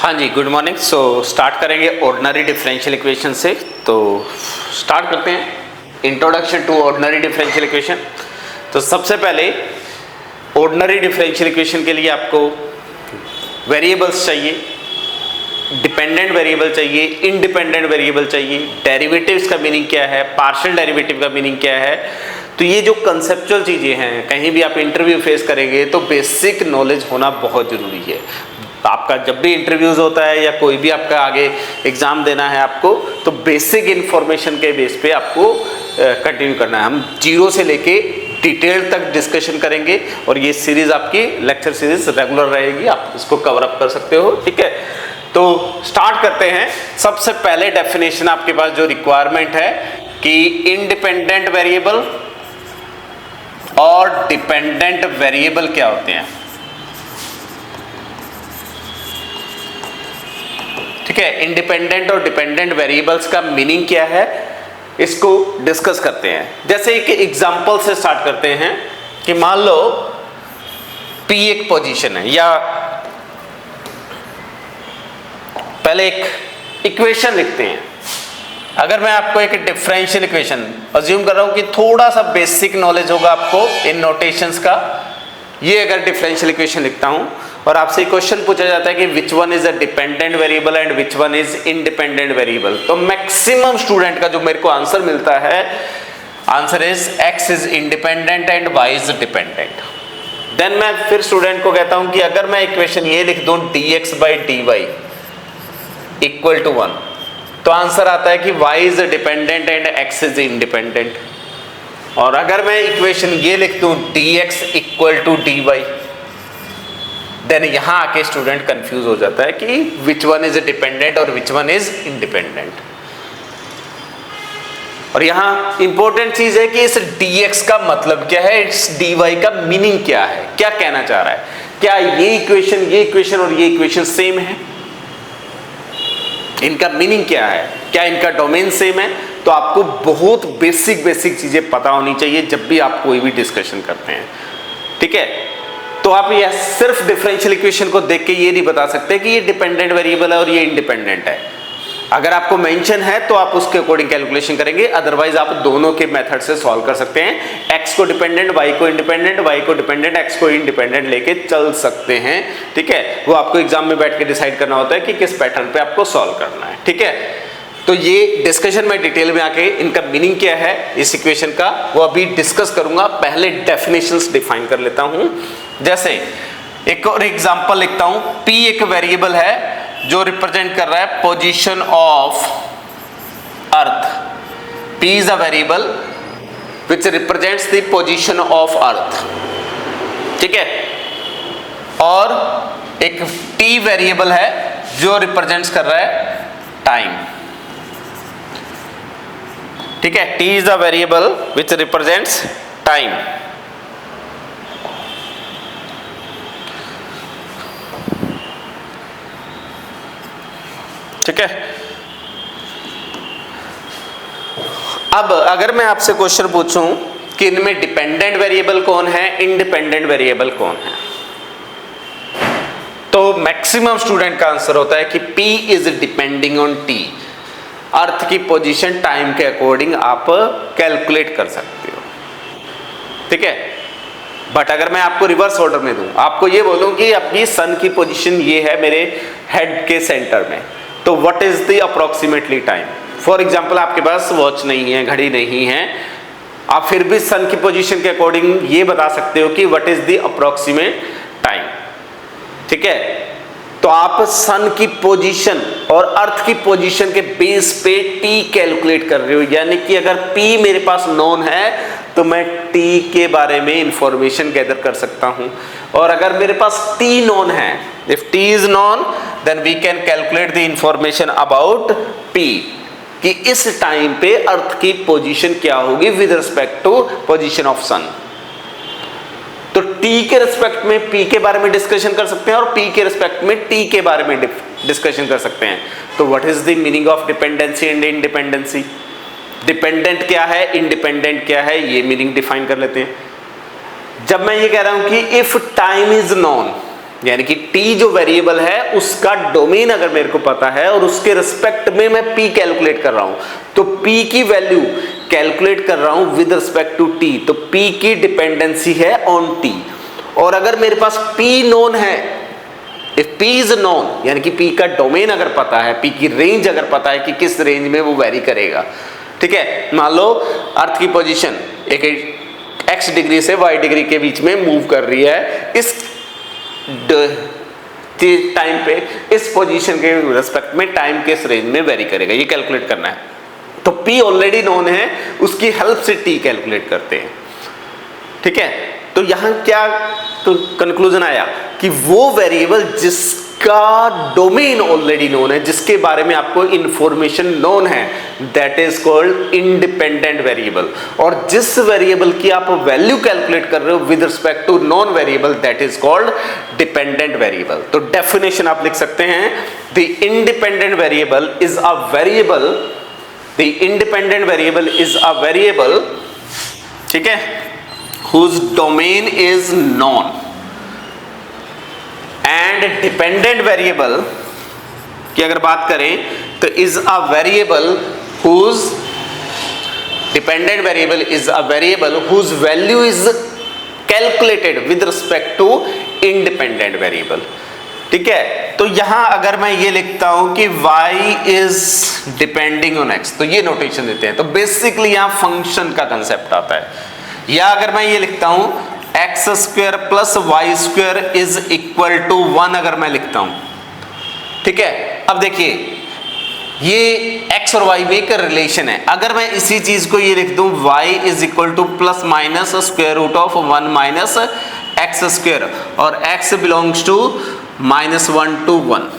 हाँ जी, good morning. So start करेंगे ऑर्डिनरी डिफरेंशियल इक्वेशन से। तो स्टार्ट करते हैं introduction to ordinary differential equation. तो सबसे पहले ऑर्डिनरी डिफरेंशियल इक्वेशन के लिए आपको वेरिएबल्स चाहिए, डिपेंडेंट वेरिएबल चाहिए, इंडिपेंडेंट वेरिएबल चाहिए, डेरिवेटिव्स का मीनिंग क्या है, पार्शियल डेरिवेटिव का मीनिंग क्या है। तो ये जो कंसेप्चुअल चीज़ें हैं, कहीं भी आप इंटरव्यू फेस करेंगे तो बेसिक नॉलेज होना बहुत ज़रूरी है। आपका जब भी इंटरव्यूज होता है या कोई भी आपका आगे एग्ज़ाम देना है आपको, तो बेसिक इन्फॉर्मेशन के बेस पे आपको कंटिन्यू करना है। हम जीरो से लेके डिटेल तक डिस्कशन करेंगे और ये सीरीज़ आपकी लेक्चर सीरीज रेगुलर रहेगी, आप इसको कवर अप कर सकते हो। ठीक है, तो स्टार्ट करते हैं। सबसे पहले डेफिनेशन आपके पास जो रिक्वायरमेंट है कि इंडिपेंडेंट वेरिएबल और डिपेंडेंट वेरिएबल क्या होते हैं। ठीक है, इंडिपेंडेंट और डिपेंडेंट वेरिएबल्स का मीनिंग क्या है, इसको डिस्कस करते हैं। जैसे एक एग्जांपल से स्टार्ट करते हैं कि मान लो P एक पोजीशन है, या पहले एक इक्वेशन लिखते हैं। अगर मैं आपको एक डिफरेंशियल इक्वेशन अज्यूम कर रहा हूं कि थोड़ा सा बेसिक नॉलेज होगा आपको इन नोटेशंस का, ये अगर डिफरेंशियल इक्वेशन लिखता हूं और आपसे क्वेश्चन पूछा जाता है कि which one is a dependent variable and which one is independent variable, तो मैक्सिमम स्टूडेंट का जो मेरे को आंसर मिलता है, answer is x is independent and y is dependent. Then मैं फिर स्टूडेंट को कहता हूं कि अगर मैं इक्वेशन ये लिख दूं dx by dy equal to 1, तो आंसर आता है कि y is dependent and x is independent. और अगर मैं इक्वेशन ये लिख दूं dx equal to dy, then यहां आके स्टूडेंट कंफ्यूज हो जाता है कि विच वन इज डिपेंडेंट और विच वन इज इंडिपेंडेंट। और यहां इंपॉर्टेंट चीज है कि इस dx का मतलब क्या है, इस dy का मीनिंग क्या है, क्या कहना चाह रहा है। क्या ये इक्वेशन और ये इक्वेशन सेम है, इनका मीनिंग क्या है, क्या इनका डोमेन सेम है। तो आपको बहुत बेसिक चीजें पता होनी चाहिए जब भी आप कोई भी डिस्कशन करते हैं। ठीक है, तो आप ये सिर्फ डिफरेंशियल इक्वेशन को देख के ये नहीं बता सकते कि ये डिपेंडेंट वेरिएबल है और ये इंडिपेंडेंट है। अगर आपको मेंशन है तो आप उसके अकॉर्डिंग कैलकुलेशन करेंगे, अदरवाइज आप दोनों के मेथड से सॉल्व कर सकते हैं। x को डिपेंडेंट, y को इंडिपेंडेंट, y को डिपेंडेंट, x को इंडिपेंडेंट लेके चल सकते हैं। ठीक है, वो आपको एग्जाम में बैठ के डिसाइड करना होता है कि किस पैटर्न पे आपको सॉल्व करना है। ठीक है, तो ये डिस्कशन में डिटेल में आके इनका मीनिंग क्या है इस इक्वेशन का, वो अभी डिस्कस करूंगा। पहले डेफिनेशंस डिफाइन कर लेता हूं। जैसे एक और एग्जांपल लिखता हूं, P एक वेरिएबल है जो रिप्रेजेंट कर रहा है position of earth. P is a variable which represents the position of earth. ठीक है, और एक T वेरिएबल है जो रिप्रेजेंट्स कर रहा है टाइम। ठीक है, T is a variable which represents time. ठीक है, अब अगर मैं आपसे क्वेश्चन पूछूं कि इनमें डिपेंडेंट वेरिएबल कौन है, इंडिपेंडेंट वेरिएबल कौन है, तो मैक्सिमम स्टूडेंट का आंसर होता है कि P is depending on T। अर्थ की पोजीशन टाइम के अकॉर्डिंग आप कैलकुलेट कर सकते हो। ठीक है, बट अगर मैं आपको रिवर्स ऑर्डर में दूं, आपको ये बोलूं कि अपनी सन की पोजीशन ये है मेरे हेड के सेंटर में, तो what is the approximately time. For example आपके पास वॉच नहीं है, घड़ी नहीं है, आप फिर भी सन की पोजीशन के अकॉर्डिंग ये बता सकते हो कि what is the approximate time. ठीक है, तो आप सन की पोजीशन और अर्थ की पोजीशन के बेस पे T कैलकुलेट कर रहे हो, यानी कि अगर P मेरे पास नोन है तो मैं T के बारे में इंफॉर्मेशन गैदर कर सकता हूं। और अगर मेरे पास T नोन है, if T is known then we can calculate the information about P, कि इस टाइम पे अर्थ की पोजीशन क्या होगी with respect to position of sun. तो T के रिस्पेक्ट में P के बारे में डिस्कशन कर सकते हैं और P के रिस्पेक्ट में T के बारे में डिस्कशन कर सकते हैं। तो what is the meaning of dependency and independency, dependent क्या है, इंडिपेंडेंट क्या है, ये मीनिंग डिफाइन कर लेते हैं। जब मैं ये कह रहा हूं कि इफ टाइम इज नोन, यानी कि t जो वेरिएबल है उसका डोमेन अगर मेरे को पता है और उसके रिस्पेक्ट में मैं p कैलकुलेट कर रहा हूं, तो p की वैल्यू कैलकुलेट कर रहा हूं विद रिस्पेक्ट टू t, तो p की डिपेंडेंसी है ऑन t। और अगर मेरे पास p नोन है, इफ p इज नोन, यानी कि p का डोमेन अगर पता है, p की रेंज अगर पता है कि किस रेंज में वो वेरी करेगा, ठीक है। मान लो अर्थ की पोजीशन एक x डिग्री से y डिग्री के बीच में मूव कर रही है, इस टाइम पे इस पोजीशन के रिस्पेक्ट में टाइम किस रेंज में वेरी करेगा, ये कैलकुलेट करना है। तो p ऑलरेडी नोन है, उसकी हेल्प से t कैलकुलेट करते हैं, ठीक है। तो यहां क्या तो कंक्लूजन आया कि वो वेरिएबल जिसका डोमेन ऑलरेडी नोन है, जिसके बारे में आपको इंफॉर्मेशन नोन है, that is called independent variable. और जिस वेरिएबल की आप वैल्यू कैलकुलेट कर रहे हो with respect to known variable, that is called dependent variable. तो डेफिनेशन आप लिख सकते हैं, the independent variable is a variable, the independent variable is a variable, ठीक है, whose domain is known, and dependent variable की अगर बात करें तो is a variable whose dependent variable is a variable whose value is calculated with respect to independent variable, ठीक है। तो यहां अगर मैं ये लिखता हूं कि y is depending on x, तो ये नोटेशन देते हैं। तो बेसिकली यहां फंक्शन का कंसेप्ट आता है। या अगर मैं ये लिखता हूं x square plus y square is equal to 1, अगर मैं लिखता हूं, ठीक है। अब देखिए ये x और y में एक रिलेशन है। अगर मैं इसी चीज को ये लिख दूं y is equal to plus minus square root of 1 minus x square और x बिलोंग्स टू -1 to 1,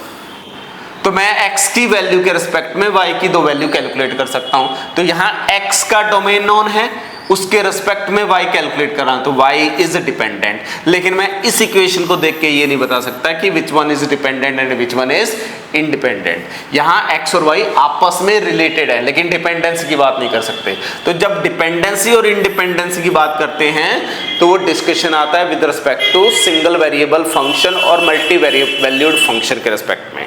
तो मैं x की वैल्यू के रिस्पेक्ट में y की दो वैल्यू कैलकुलेट कर सकता हूं। तो यहां x का डोमेन नोन है, उसके रिस्पेक्ट में y कैलकुलेट कर रहा हूं, तो y इज डिपेंडेंट। लेकिन मैं इस इक्वेशन को देख के ये नहीं बता सकता कि which one is dependent and which one is independent. यहां x और y आपस में रिलेटेड है, लेकिन डिपेंडेंसी की बात नहीं कर सकते। तो जब डिपेंडेंसी और इंडिपेंडेंसी की बात करते हैं तो वो डिस्कशन आता है with respect to single variable function और मल्टी वैल्यूड फंक्शन के रिस्पेक्ट में,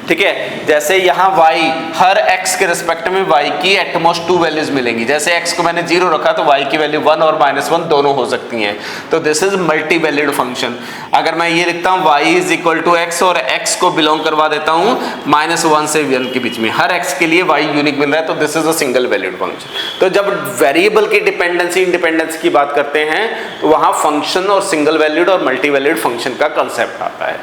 ठीक है। जैसे यहाँ y, हर x के रिस्पेक्ट में y की एटमोस्ट 2 वैल्यूज मिलेंगी। जैसे x को मैंने 0 रखा तो y की वैल्यू 1 और -1 दोनों हो सकती हैं। तो this is multi valued function. अगर मैं ये लिखता हूँ y is equal to x और x को बिलोंग करवा देता हूँ -1 से 1 के बीच में, हर x के लिए y यूनिक मिल रहा है, तो this is a single valued function. तो जब वेरिएबल की डिपेंडेंसी इंडिपेंडेंस की बात करते हैं तो वहाँ फंक्शन और सिंगल वैल्यूड और मल्टी वैल्यूड फंक्शन का कंसेप्ट आता है,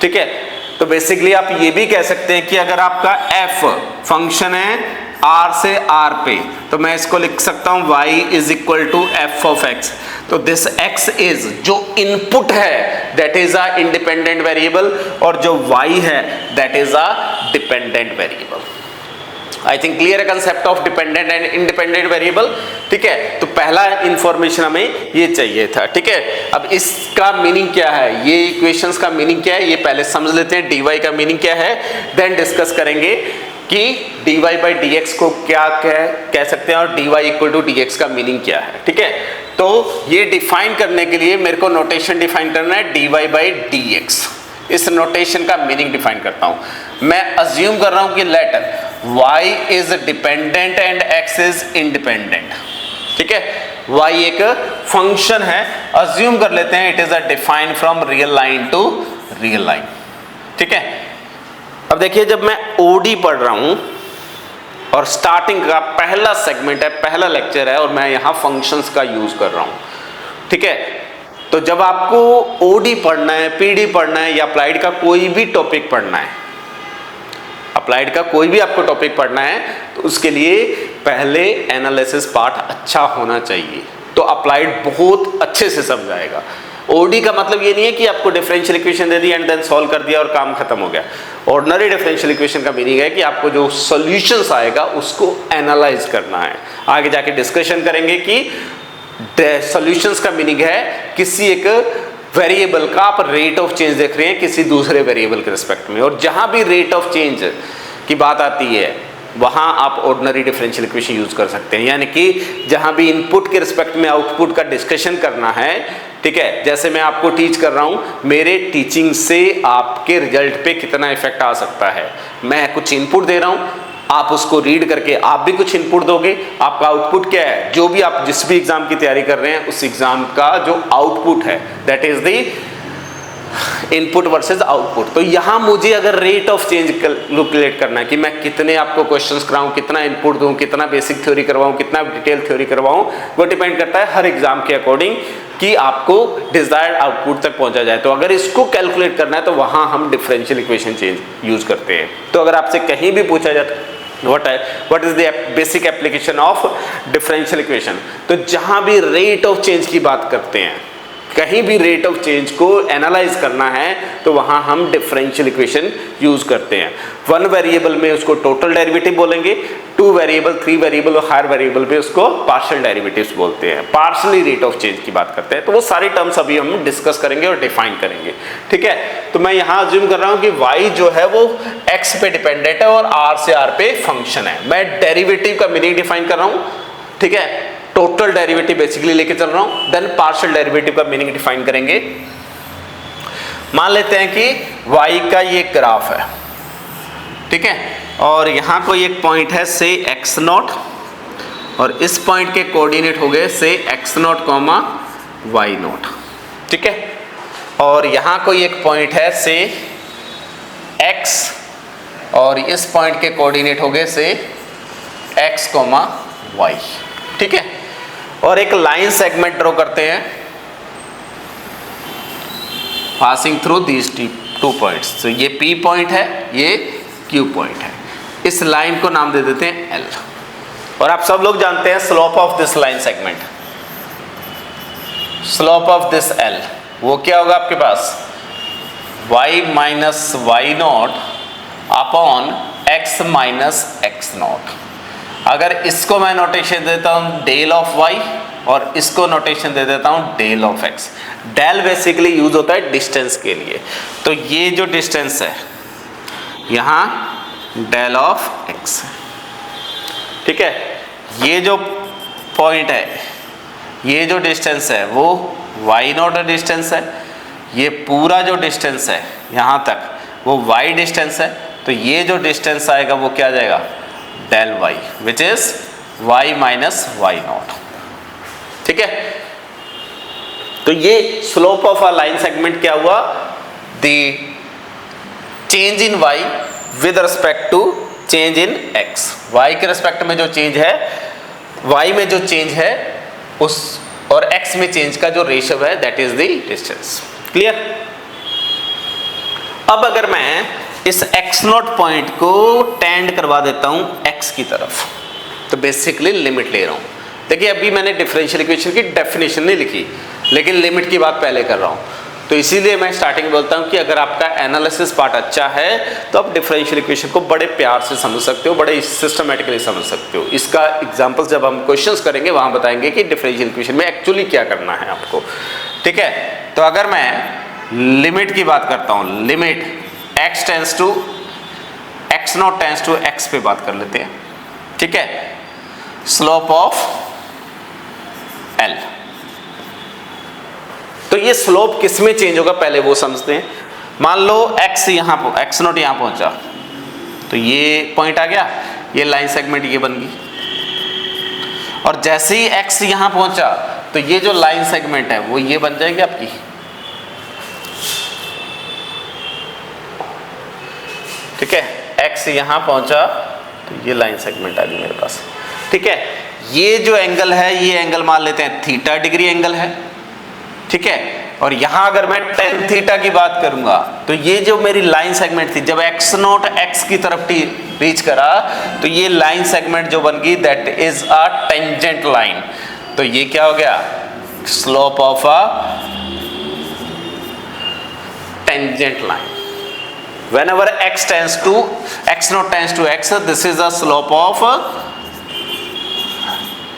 ठीक है। तो बेसिकली आप ये भी कह सकते हैं कि अगर आपका f फंक्शन है r से r पे, तो मैं इसको लिख सकता हूं y is equal to f of x। तो दिस x इज जो इनपुट है that is a independent variable, और जो y है that is a dependent variable. I think clear है concept of dependent and independent variable, ठीक है। तो पहला इंफॉर्मेशन हमें ये चाहिए था, ठीक है। अब इसका मीनिंग क्या है, ये इक्वेशंस का मीनिंग क्या है, ये पहले समझ लेते हैं। dy का मीनिंग क्या है, देन डिस्कस करेंगे कि dy बाई dx को क्या कह सकते हैं और dy इक्वल टू dx का मीनिंग क्या है, ठीक है। तो ये डिफाइन करने के लिए मेरे को नोटेशन डिफाइन करना है, dy बाई dx। इस नोटेशन का मीनिंग डिफाइन करता हूं। मैं अज्यूम कर रहा हूं कि let y is dependent and x is independent, ठीक है। y एक फंक्शन है, अज्यूम कर लेते हैं it is a define from real line to real line, ठीक है। अब देखिए जब मैं OD पढ़ रहा हूं और स्टार्टिंग का पहला सेगमेंट है, पहला लेक्चर है, और मैं यहां फंक्शंस का यूज कर रहा हूं, ठीक है। तो जब आपको OD पढ़ना है, PD पढ़ना है या अप्लाइड का कोई भी टॉपिक पढ़ना है, अप्लाइड का कोई भी आपको टॉपिक पढ़ना है, तो उसके लिए पहले एनालिसिस पार्ट अच्छा होना चाहिए, तो अप्लाइड बहुत अच्छे से समझाएगा। OD का मतलब ये नहीं है कि आपको डिफरेंशियल इक्वेशन दे दी एंड देन सॉल्व कर दिया और काम खत्म हो गया। ऑर्डिनरी डिफरेंशियल इक्वेशन का मीनिंग है कि आपको जो सॉल्यूशंस आएगा उसको एनालाइज करना है। आगे जाके डिस्कशन करेंगे कि सॉल्यूशंस का मीनिंग है किसी एक वेरिएबल का आप रेट ऑफ चेंज देख रहे हैं किसी दूसरे वेरिएबल के रिस्पेक्ट में, और जहां भी रेट ऑफ चेंज की बात आती है वहाँ आप ऑर्डिनरी डिफरेंशियल इक्वेशन यूज़ कर सकते हैं। यानी कि जहाँ भी इनपुट के रिस्पेक्ट में आउटपुट का डिस्कशन करना है, ठीक है, जैसे मैं आपको टीच कर रहा हूँ, मेरे टीचिंग से आपके रिजल्ट पे कितना इफेक्ट आ सकता है, मैं कुछ इनपुट दे रहा हूँ, आप उसको रीड करके आप भी कुछ इनपुट दोगे, आपका आउटपुट क्या है, जो भी आप जिस भी एग्जाम की तैयारी कर रहे हैं उस एग्जाम का जो आउटपुट है, that is the input versus output. तो यहाँ मुझे अगर रेट ऑफ चेंज कैलकुलेट करना है कि मैं कितने आपको क्वेश्चंस कराऊं, कितना इनपुट दूं, कितना बेसिक थ्योरी करवाऊं, कितना डिटेल थ्योरी करवाऊं, वो डिपेंड करता है हर एग्जाम के अकॉर्डिंग कि आपको डिजायर्ड आउटपुट तक पहुंचा जाए। तो अगर इसको कैलकुलेट करना है तो वहां हम डिफरेंशियल इक्वेशन चेंज यूज करते हैं। तो अगर आपसे कहीं भी पूछा जाता है what is the basic application of differential equation, तो जहां भी रेट ऑफ चेंज की बात करते हैं, कहीं भी रेट ऑफ चेंज को एनालाइज करना है तो वहां हम डिफरेंशियल इक्वेशन यूज करते हैं। वन वेरिएबल में उसको टोटल डेरिवेटिव बोलेंगे, टू वेरिएबल, थ्री वेरिएबल और हायर वेरिएबल में उसको पार्शियल डेरिवेटिव्स बोलते हैं। पार्शियली रेट ऑफ चेंज की बात करते हैं, तो वो सारी टर्म्स अभी हम डिस्कस करेंगे और डिफाइन करेंगे, ठीक है। तो मैं यहाँ अज्यूम कर रहा हूँ कि y जो है वो x पे डिपेंडेंट है और r से r पे फंक्शन है। मैं डेरिवेटिव का मीनिंग डिफाइन कर रहा हूँ, ठीक है, टोटल डेरिवेटिव बेसिकली लेके चल रहा हूं, देन पार्शियल डेरिवेटिव का मीनिंग डिफाइन करेंगे। मान लेते हैं कि y का ये ग्राफ है, ठीक है, और यहां कोई एक पॉइंट है से x0 और इस पॉइंट के कोऑर्डिनेट हो गए से x0, y0, ठीक है, और यहां कोई एक पॉइंट है से x और इस पॉइंट के कोऑर्डिनेट हो गए से x, y, ठीक है, और एक लाइन सेगमेंट ड्रॉ करते हैं passing through these two points. तो ये P पॉइंट है, ये Q पॉइंट है। इस लाइन को नाम दे देते हैं L, और आप सब लोग जानते हैं slope of this line segment, slope of this L वो क्या होगा आपके पास, y minus y0 upon x minus x0। अगर इसको मैं नोटेशन देता हूं डेल ऑफ y और इसको नोटेशन दे देता हूं del of x। Del basically use होता है डिस्टेंस के लिए, तो ये जो डिस्टेंस है यहां डेल ऑफ x, ठीक है, ये जो पॉइंट है, ये जो डिस्टेंस है वो y0 डिस्टेंस है, ये पूरा जो डिस्टेंस है यहां तक वो y डिस्टेंस है, तो ये जो डिस्टेंस आएगा वो क्या आ जाएगा, del y, which is y minus y0, ठीक है। तो ये slope of a line segment क्या हुआ, the change in y with respect to change in x। y के रिस्पेक्ट में जो चेंज है, y में जो चेंज है उस और x में चेंज का जो रेशियो है that is the distance. Clear. अब अगर मैं इस x0 पॉइंट को टेंड करवा देता हूं x की तरफ, तो बेसिकली लिमिट ले रहा हूं। देखिए अभी मैंने डिफरेंशियल इक्वेशन की डेफिनेशन नहीं लिखी, लेकिन लिमिट की बात पहले कर रहा हूं, तो इसीलिए मैं स्टार्टिंग में बोलता हूं कि अगर आपका एनालिसिस पार्ट अच्छा है तो आप डिफरेंशियल इक्वेशन को बड़े प्यार से समझ सकते हो, बड़े सिस्टमेटिकली समझ सकते हो। इसका एग्जांपल्स जब हम क्वेश्चंस करेंगे वहां बताएंगे कि डिफरेंशियल इक्वेशन में एक्चुअली क्या करना है आपको, ठीक है। तो अगर मैं लिमिट की बात करता हूं, limit x tends to x0 tends to x पे बात कर लेते हैं, ठीक है, स्लोप ऑफ L। तो ये स्लोप किस में चेंज होगा पहले वो समझते हैं। मान लो x यहां x0 यहां पहुंचा, तो ये पॉइंट आ गया, ये लाइन सेगमेंट ये बन गई, और जैसे ही x यहां पहुंचा तो ये जो लाइन सेगमेंट है वो ये बन जाएगी आपकी, ठीक है। x यहां पहुंचा तो ये लाइन सेगमेंट आ गई मेरे पास, ठीक है। ये जो एंगल है ये एंगल मान लेते हैं थीटा डिग्री एंगल है, ठीक है। और यहां अगर मैं tan थीटा की बात करूंगा तो ये जो मेरी लाइन सेगमेंट थी, जब x0 x की तरफ रीच करा तो ये लाइन सेगमेंट जो बन गई that is a tangent line. तो ये क्या हो गया, slope of a tangent line. Whenever x tends to x0 tends to x, this is the slope of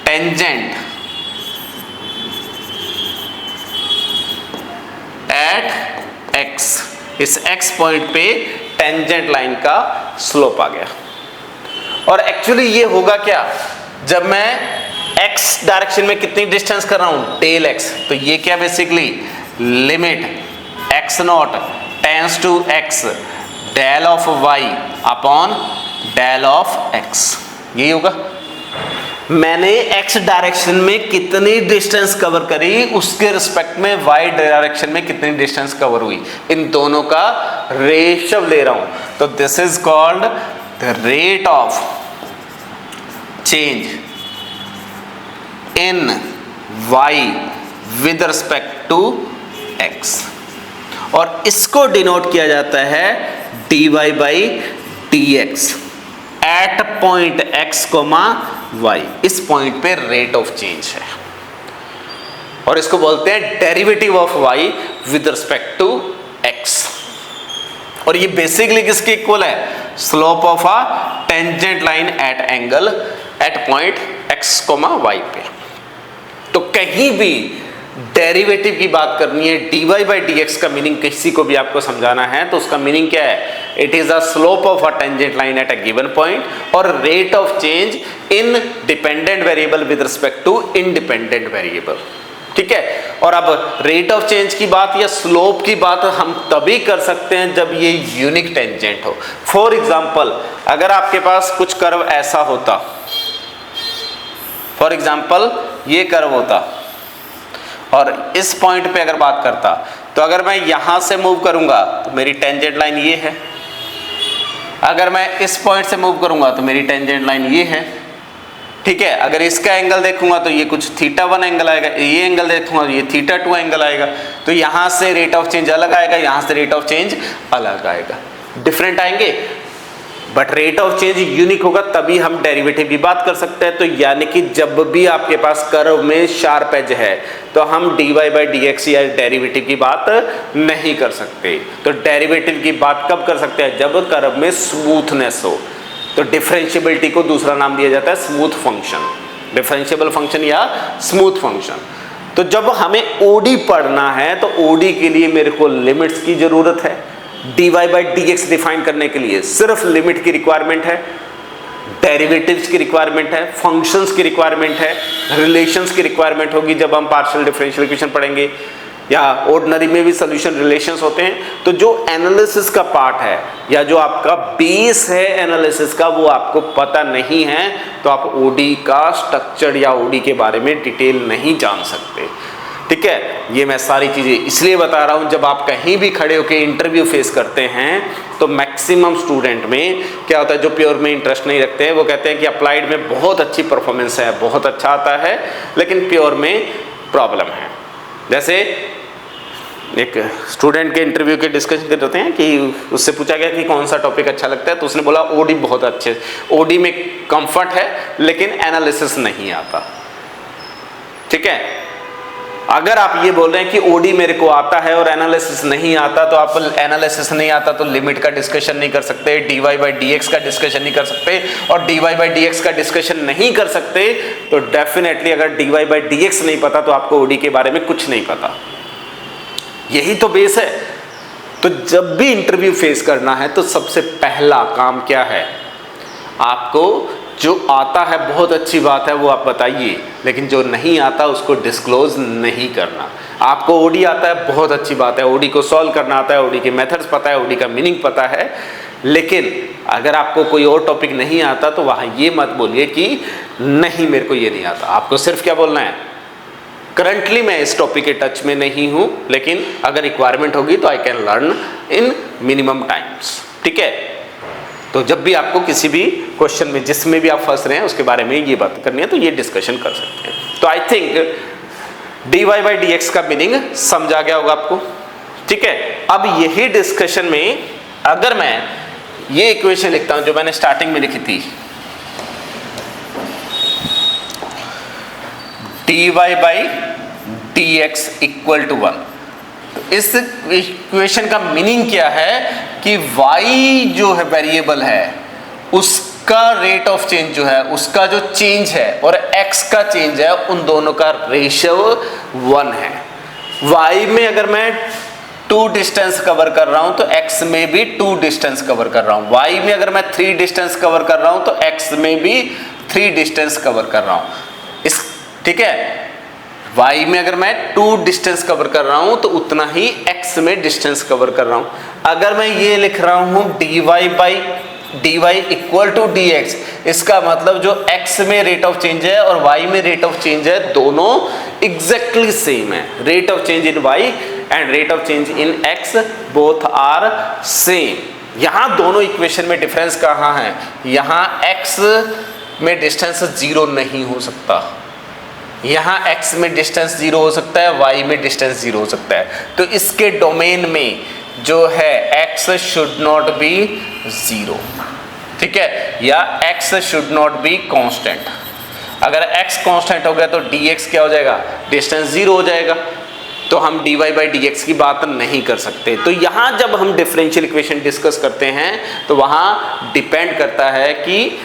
tangent at x। इस x पॉइंट पे टेंजेंट लाइन का स्लोप आ गया। और एक्चुअली ये होगा क्या, जब मैं x डायरेक्शन में कितनी डिस्टेंस कर रहा हूं, डेल x, तो ये क्या basically limit x not tends to x del of y upon del of x, यही होगा। मैंने x डायरेक्शन में कितनी डिस्टेंस कवर करी, उसके रिस्पेक्ट में y डायरेक्शन में कितनी डिस्टेंस कवर हुई, इन दोनों का रेशियो ले रहा हूं, तो this is called the rate of change in y with respect to x, और इसको डिनोट किया जाता है dy by dx at point x, y, इस पॉइंट पे रेट ऑफ चेंज है, और इसको बोलते हैं derivative of y with respect to x, और ये बेसिकली किसके इक्वल है, slope of a tangent line at angle at point x, y पे। तो कहीं भी डेरिवेटिव की बात करनी है, dy बाई dx का मीनिंग किसी को भी आपको समझाना है तो उसका मीनिंग क्या है, it is a slope of a tangent line at a given point और rate of change in dependent variable with respect to independent variable, ठीक है। और अब रेट ऑफ चेंज की बात या स्लोप की बात हम तभी कर सकते हैं जब ये यूनिक टेंजेंट हो। फॉर एग्जांपल अगर आपके पास कुछ कर्व ऐसा होता, फॉर एग्जांपल ये कर्व होता और इस पॉइंट पे अगर बात करता, तो अगर मैं यहां से मूव करूंगा तो मेरी टेंजेंट लाइन ये है, अगर मैं इस पॉइंट से मूव करूंगा तो मेरी टेंजेंट लाइन ये है, ठीक है। अगर इसका एंगल देखूंगा तो ये कुछ θ1 एंगल आएगा, ये एंगल देखूंगा तो ये θ2 एंगल आएगा, तो यहां से रेट ऑफ चेंज अलग आएगा, यहां से रेट ऑफ चेंज अलग आएगा, डिफरेंट आएंगे, but rate of change unique होगा, तभी हम डेरिवेटिव की बात कर सकते हैं। तो यानी कि जब भी आपके पास कर्व में शार्प एज है तो हम dy बाई dx या डेरिवेटिव की बात नहीं कर सकते। तो डेरिवेटिव की बात कब कर सकते हैं, जब कर्व में स्मूथनेस हो। तो डिफरेंशिएबिलिटी को दूसरा नाम दिया जाता है स्मूथ फंक्शन, डिफरेंशिएबल फंक्शन या स्मूथ फंक्शन। तो जब हमें OD पढ़ना है तो OD के लिए मेरे को लिमिट्स की जरूरत है, dy बाई dx डिफाइन करने के लिए सिर्फ लिमिट की रिक्वायरमेंट है, डेरिवेटिव्स की रिक्वायरमेंट है, फंक्शंस की रिक्वायरमेंट है, रिलेशंस की रिक्वायरमेंट होगी जब हम पार्शियल डिफरेंशियल इक्वेशन पढ़ेंगे, या ऑर्डिनरी में भी सॉल्यूशन रिलेशंस होते हैं। तो जो एनालिसिस का पार्ट है या जो आपका बेस है एनालिसिस का, वो आपको पता नहीं है तो आप OD का स्ट्रक्चर या OD के बारे में डिटेल नहीं जान सकते, ठीक है। ये मैं सारी चीजें इसलिए बता रहा हूं, जब आप कहीं भी खड़े होकर इंटरव्यू फेस करते हैं तो मैक्सिमम स्टूडेंट में क्या होता है, जो प्योर में इंटरेस्ट नहीं रखते हैं वो कहते हैं कि अप्लाइड में बहुत अच्छी परफॉर्मेंस है, बहुत अच्छा आता है, लेकिन प्योर में प्रॉब्लम है। जैसे एक स्टूडेंट के इंटरव्यू के डिस्कशन कर रहे हैं कि उससे पूछा गया कि कौन सा टॉपिक अच्छा लगता है, तो उसने बोला OD बहुत अच्छे, OD में कंफर्ट है लेकिन एनालिसिस नहीं आता, ठीक है। अगर आप ये बोल रहे हैं कि OD मेरे को आता है और एनालिसिस नहीं आता, तो आप एनालिसिस नहीं आता तो लिमिट का डिस्कशन नहीं कर सकते, dy बाई dx का डिस्कशन नहीं कर सकते, और dy बाई dx का डिस्कशन नहीं कर सकते तो डेफिनेटली अगर dy बाई dx नहीं पता तो आपको OD के बारे में कुछ नहीं पता। यही तो बेस है। तो जब भी इंटरव्यू फेस करना है तो सबसे पहला काम क्या है, आपको जो आता है बहुत अच्छी बात है वो आप बताइए, लेकिन जो नहीं आता उसको डिस्क्लोज नहीं करना। आपको OD आता है बहुत अच्छी बात है, OD को सॉल्व करना आता है, OD के मेथड्स पता है, OD का मीनिंग पता है, लेकिन अगर आपको कोई और टॉपिक नहीं आता तो वहाँ ये मत बोलिए कि नहीं मेरे को ये नहीं आता। आपको सिर्फ क्या बोलना है, करंटली मैं इस टॉपिक के टच में नहीं हूँ, लेकिन अगर रिक्वायरमेंट होगी तो I can learn in minimum times, ठीक है। तो जब भी आपको किसी भी क्वेश्चन में जिसमें भी आप फंस रहे हैं उसके बारे में ये बात करनी है तो ये डिस्कशन कर सकते हैं। तो I think dy by dx का मीनिंग समझा गया होगा आपको, ठीक है। अब यही डिस्कशन में अगर मैं ये इक्वेशन लिखता हूं जो मैंने स्टार्टिंग में लिखी थी, dy by dx equal to 1, इस इक्वेशन का मीनिंग क्या है कि y जो है वेरिएबल है उसका रेट ऑफ चेंज जो है, उसका जो चेंज है और x का चेंज है, उन दोनों का रेशियो 1 है। y में अगर मैं 2 डिस्टेंस कवर कर रहा हूं तो x में भी 2 डिस्टेंस कवर कर रहा हूं, y में अगर मैं 3 डिस्टेंस कवर कर रहा हूं तो x में भी 3 डिस्टेंस कवर कर रहा हूं। इस ठीक है, y में अगर मैं 2 डिस्टेंस कवर कर रहा हूं तो उतना ही x में डिस्टेंस कवर कर रहा हूं। अगर मैं ये लिख रहा हूं dy इक्वल टू dx, इसका मतलब जो x में रेट ऑफ चेंज है और y में रेट ऑफ चेंज है दोनों एग्जैक्टली सेम है। Rate of change in y and rate of change in x both are same. यहां दोनों इक्वेशन में डिफरेंस कहां है, यहां x में डिस्टेंस 0 नहीं हो सकता, यहां x में डिस्टेंस 0 हो सकता है, y में डिस्टेंस 0 हो सकता है। तो इसके डोमेन में जो है x शुड नॉट बी 0, ठीक है, या x should not be constant. अगर x कांस्टेंट हो गया तो dx क्या हो जाएगा, डिस्टेंस 0 हो जाएगा, तो हम dy बाई dx की बात नहीं कर सकते। तो यहां जब हम डिफरेंशियल इक्वेशन डिस्कस करते हैं तो वहां डिपेंड करता है कि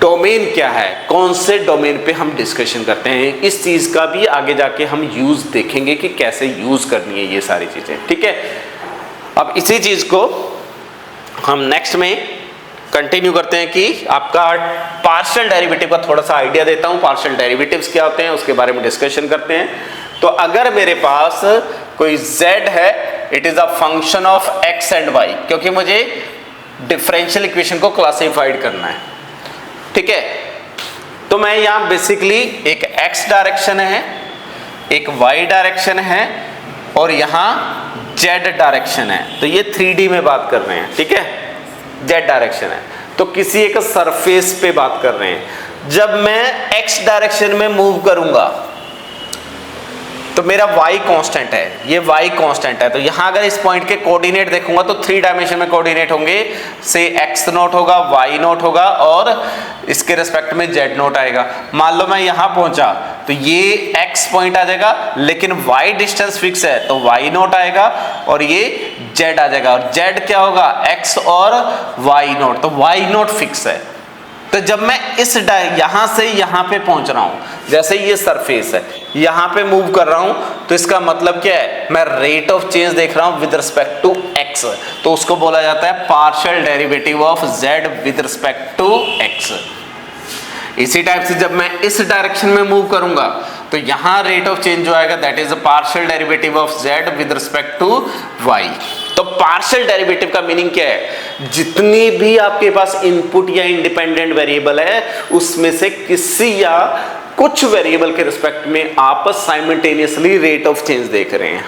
डोमेन क्या है, कौन से डोमेन पे हम डिस्कशन करते हैं। इस चीज का भी आगे जाके हम यूज देखेंगे कि कैसे यूज करनी है ये सारी चीजें, ठीक है। अब इसी चीज को हम नेक्स्ट में कंटिन्यू करते हैं कि आपका पार्शियल डेरिवेटिव का थोड़ा सा आइडिया देता हूं, पार्शियल डेरिवेटिव्स क्या होते हैं उसके बारे में डिस्कशन करते हैं। तो अगर मेरे पास कोई z है, it is a function of x and y, क्योंकि मुझे डिफरेंशियल इक्वेशन को क्लासिफाइड करना है, ठीक है। तो मैं यहां बेसिकली एक x डायरेक्शन है, एक y डायरेक्शन है और यहां z डायरेक्शन है। तो ये 3D में बात कर रहे हैं, ठीक है, z डायरेक्शन है। तो किसी एक सरफेस पे बात कर रहे हैं। जब मैं x डायरेक्शन में मूव करूंगा तो मेरा y कांस्टेंट है, ये y कांस्टेंट है। तो यहां अगर इस पॉइंट के कोऑर्डिनेट देखूंगा तो 3 डायमेंशन में कोऑर्डिनेट होंगे, से x नोट होगा, y नोट होगा और इसके रिस्पेक्ट में z नोट आएगा। मान लो मैं यहां पहुंचा तो ये x पॉइंट आ जाएगा, लेकिन y डिस्टेंस फिक्स है तो y नोट आएगा और ये z आ जाएगा, और z क्या होगा, x और y नोट, तो y नोट फिक्स है। तो जब मैं इस यहां से यहां पे पहुंच रहा हूं, जैसे ये सरफेस है, यहां पे मूव कर रहा हूं, तो इसका मतलब क्या है, मैं रेट ऑफ चेंज देख रहा हूं विद रिस्पेक्ट टू x, तो उसको बोला जाता है partial derivative of z with respect to x। इसी टाइप से जब मैं इस डायरेक्शन में मूव करूंगा तो यहां रेट ऑफ चेंज जो आएगा that is a partial derivative of z with respect to y। तो पार्शियल डेरिवेटिव का मीनिंग क्या है, जितनी भी आपके पास इनपुट या इंडिपेंडेंट वेरिएबल है उसमें से किसी या कुछ वेरिएबल के रिस्पेक्ट में आप साइमल्टेनियसली रेट ऑफ चेंज देख रहे हैं,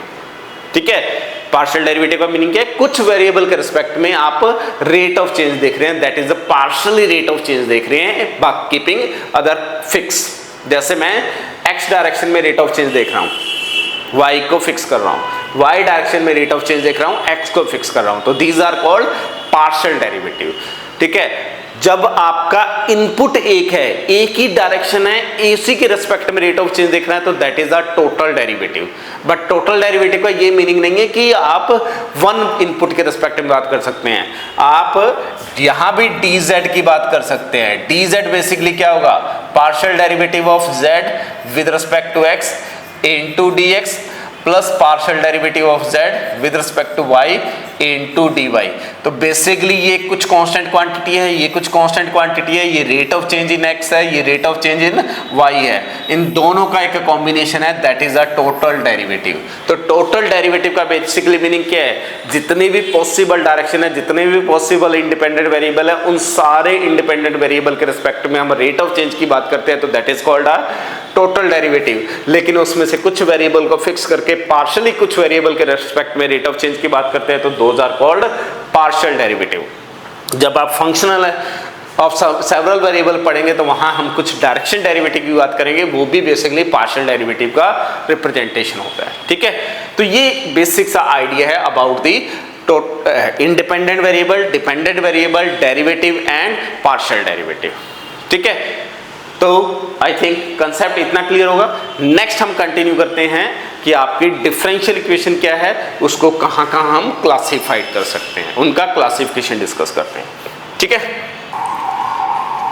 ठीक है। पार्शियल डेरिवेटिव का मीनिंग क्या है, कुछ वेरिएबल के रिस्पेक्ट में आप रेट ऑफ चेंज देख रहे हैं, that is the partially rate of change देख रहे हैं, बाकी कीपिंग अदर फिक्स। जैसे मैं x डायरेक्शन में रेट ऑफ चेंज देख रहा हूं, y को फिक्स कर रहा हूं, y डायरेक्शन में रेट ऑफ चेंज देख रहा हूं, x को फिक्स कर रहा हूं, तो these are called partial derivative, ठीक है। जब आपका इनपुट एक है, एक ही डायरेक्शन है, इसी के रिस्पेक्ट में रेट ऑफ चेंज देख रहे हैं, तो that is a total derivative. But total derivative का ये मीनिंग नहीं है कि आप वन इनपुट के रिस्पेक्ट में बात कर सकते हैं, आप यहां भी dz की बात कर सकते हैं। dz बेसिकली क्या होगा, partial derivative of z with respect to x into dx plus partial derivative of z with respect to y into dy। तो बेसिकली ये कुछ कांस्टेंट क्वांटिटी है, ये कुछ कांस्टेंट क्वांटिटी है, ये rate of change in x है, ये rate of change in y है, इन दोनों का एक कॉम्बिनेशन है, that is a total derivative. तो टोटल डेरिवेटिव का बेसिकली मीनिंग क्या है, जितनी भी पॉसिबल डायरेक्शन है, जितने भी पॉसिबल इंडिपेंडेंट वेरिएबल है, उन सारे इंडिपेंडेंट वेरिएबल के रिस्पेक्ट में हम रेट ऑफ चेंज की बात करते हैं, तो that is called a total derivative. लेकिन उसमें से कुछ वेरिएबल को फिक्स करके पार्शियली कुछ वेरिएबल के रिस्पेक्ट में रेट ऑफ चेंज की बात करते हैं, तो those are called partial derivative. जब आप फंक्शनल ऑफ सेवरल वेरिएबल पढ़ेंगे तो वहां हम कुछ डायरेक्शन डेरिवेटिव की बात करेंगे, वो भी बेसिकली पार्शियल डेरिवेटिव का रिप्रेजेंटेशन होता है, ठीक है। तो ये बेसिक सा आइडिया है about the independent variable, dependent variable, derivative and partial derivative, ठीक है। तो आई थिंक कंसेप्ट इतना क्लियर होगा। नेक्स्ट हम कंटिन्यू करते हैं कि आपकी डिफरेंशियल इक्वेशन क्या है, उसको कहां कहां हम क्लासिफाइड कर सकते हैं, उनका क्लासिफिकेशन डिस्कस करते हैं, ठीक है।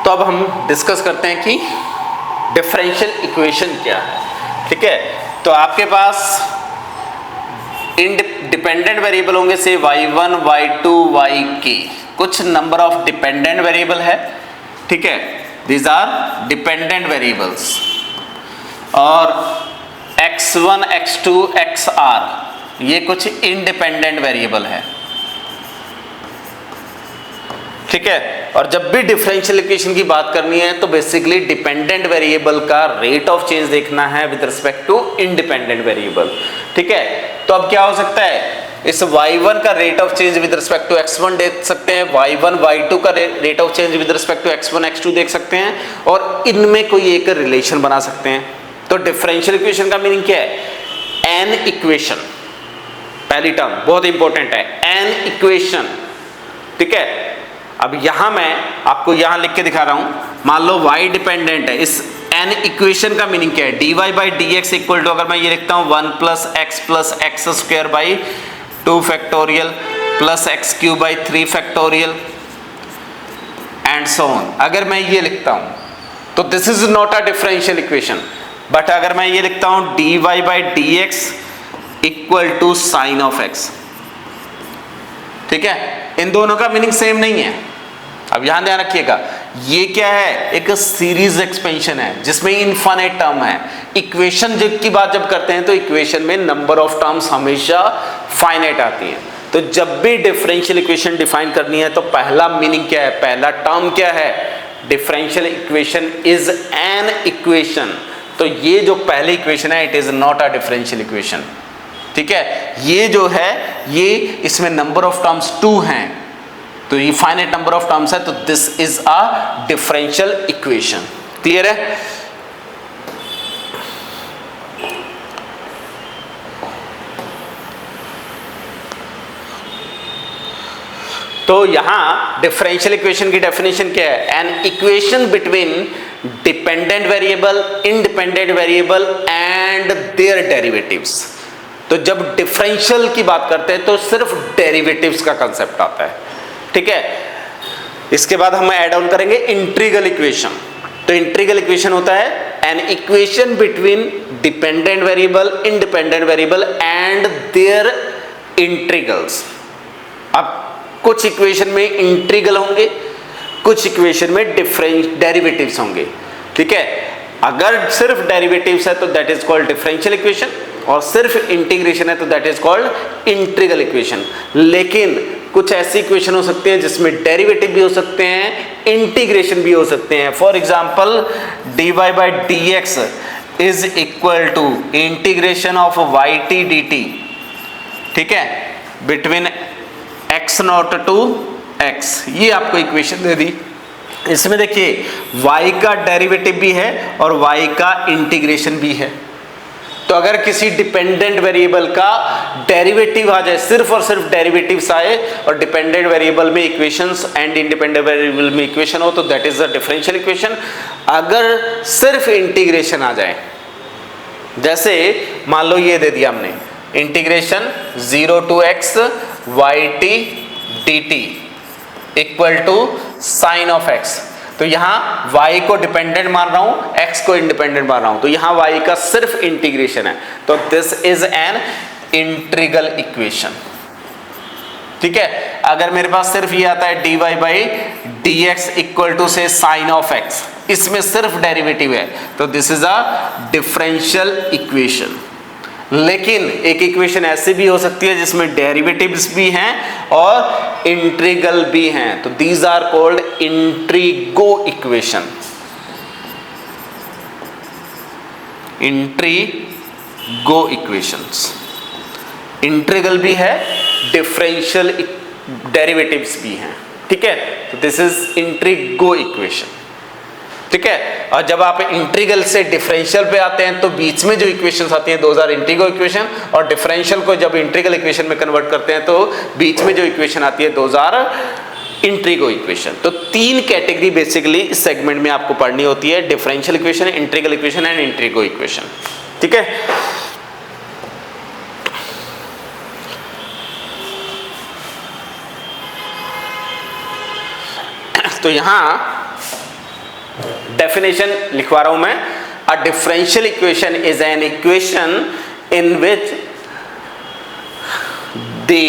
तो अब हम डिस्कस करते हैं कि डिफरेंशियल इक्वेशन क्या है, ठीक है। तो आपके पास डिपेंडेंट वेरिएबल होंगे से y1, y2, yk, कुछ नंबर ऑफ डिपेंडेंट वेरिएबल है, ठीक है, दीज आर डिपेंडेंट वेरिएबल्स, और x1, x2, xr ये कुछ इंडिपेंडेंट वेरिएबल है, ठीक है। और जब भी डिफरेंशियल इक्वेशन की बात करनी है तो बेसिकली डिपेंडेंट वेरिएबल का रेट ऑफ चेंज देखना है with respect to independent variable, ठीक है। तो अब क्या हो सकता है, इस y1 का rate of change with respect to x1 देख सकते हैं, y1, y2 का rate of change with respect to x1, x2 देख सकते हैं, और इनमें कोई एक रिलेशन बना सकते हैं। तो डिफरेंशियल इक्वेशन का मीनिंग क्या है, एन इक्वेशन, पहली टर्म बहुत इंपॉर्टेंट है, एन इक्वेशन, ठीक है। अब यहां मैं आपको यहां लिख के दिखा रहा हूं, मान लो y डिपेंडेंट है, इस n इक्वेशन का मीनिंग क्या है, dy by d x equal to, अगर मैं ये लिखता हूं 1 plus x square by 2 factorial plus x cube by 3 factorial and so on, अगर मैं ये लिखता हूं तो this is not a differential equation. But अगर मैं ये लिखता हूं dy by d x equal to sine of x, ठीक है, इन दोनों का मीनिंग सेम नहीं है। अब यहां ध्यान रखिएगा, ये क्या है, एक सीरीज एक्सपेंशन है जिसमें इनफाइनाइट टर्म है। इक्वेशन की बात जब करते हैं तो इक्वेशन में नंबर ऑफ टर्म्स हमेशा फाइनाइट आती है। तो जब भी डिफरेंशियल इक्वेशन डिफाइन करनी है तो पहला मीनिंग क्या है, पहला टर्म क्या है, differential equation is an equation. तो ये जो पहली इक्वेशन है it is not a differential equation, ठीक है। ये जो है ये इसमें नंबर ऑफ टर्म्स 2 हैं, तो ये फाइनाइट नंबर ऑफ टर्म्स है, तो this is a differential equation. Clear है? तो यहां डिफरेंशियल इक्वेशन की डेफिनेशन क्या है, an equation between dependent variable, independent variable and their derivatives. तो जब डिफरेंशियल की बात करते हैं तो सिर्फ डेरिवेटिव्स का कंसेप्ट आता है, ठीक है। इसके बाद हम ऐड ऑन करेंगे इंटीग्रल इक्वेशन। तो इंटीग्रल इक्वेशन होता है an equation between dependent variable, independent variable and their integrals. अब कुछ इक्वेशन में इंटीग्रल होंगे, कुछ इक्वेशन में डिफरेंट डेरिवेटिव्स होंगे, ठीक है। अगर सिर्फ डेरिवेटिव्स है तो that is called differential equation, और सिर्फ इंटीग्रेशन है तो that is called integral equation. लेकिन कुछ ऐसी इक्वेशन हो सकती हैं जिसमें डेरिवेटिव भी हो सकते हैं, इंटीग्रेशन भी हो सकते हैं। For example dy by d x is equal to integration of y t d t, ठीक है, between x not to x। ये आपको इक्वेशन दे दी। इसमें देखिए y का डेरिवेटिव भी है और y का इंटीग्रेशन भी है। तो अगर किसी डिपेंडेंट वेरिएबल का डेरिवेटिव आ जाए, सिर्फ और सिर्फ डेरिवेटिव्स आए और डिपेंडेंट वेरिएबल में इक्वेशंस एंड इंडिपेंडेंट वेरिएबल में इक्वेशन हो तो that is the differential equation. अगर सिर्फ इंटीग्रेशन आ जाए, जैसे मान लो ये दे दिया हमने integration 0 to x y t d t equal to sine of x, तो यहाँ y को डिपेंडेंट मान रहा हूं, x को इंडिपेंडेंट मान रहा हूं, तो यहाँ y का सिर्फ इंटीग्रेशन है, तो this is an integral equation, ठीक है। अगर मेरे पास सिर्फ ये आता है dy by d x equal to से साइन ऑफ x, इसमें सिर्फ डेरिवेटिव है, तो this is a differential equation. लेकिन एक इक्वेशन ऐसी भी हो सकती है जिसमें डेरिवेटिव्स भी हैं और इंटीग्रल भी हैं, तो these are called integro equation. Integro equations, integral भी है, डिफरेंशियल डेरिवेटिव्स भी हैं, ठीक है। तो दिस इज इंट्रीगो इक्वेशन, ठीक है। और जब आप इंटीग्रल से डिफरेंशियल पे आते हैं तो बीच में जो इक्वेशंस आती हैं दोज आर इंटीग्रल इक्वेशन, और डिफरेंशियल को जब इंटीग्रल इक्वेशन में कन्वर्ट करते हैं तो बीच में जो इक्वेशन आती है दोज आर इंटीग्रल इक्वेशन। तो 3 कैटेगरी बेसिकली इस सेगमेंट में आपको पढ़नी होती है, differential equation, integral equation and integral equation, ठीक है। तो यहां डेफिनेशन लिखवा रहा हूं मैं, अ differential equation is an equation in which the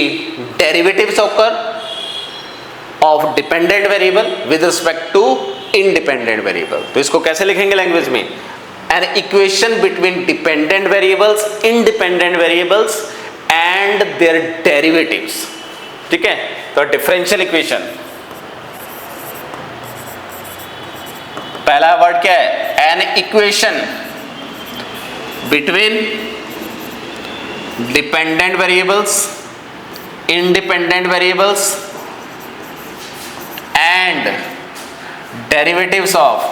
derivatives occur of dependent variable with respect to independent variable. तो इसको कैसे लिखेंगे लैंग्वेज में? An equation between dependent variables, independent variables and their derivatives. ठीक है, तो डिफरेंशियल इक्वेशन, पहला word क्या है? An equation between dependent variables, independent variables and derivatives of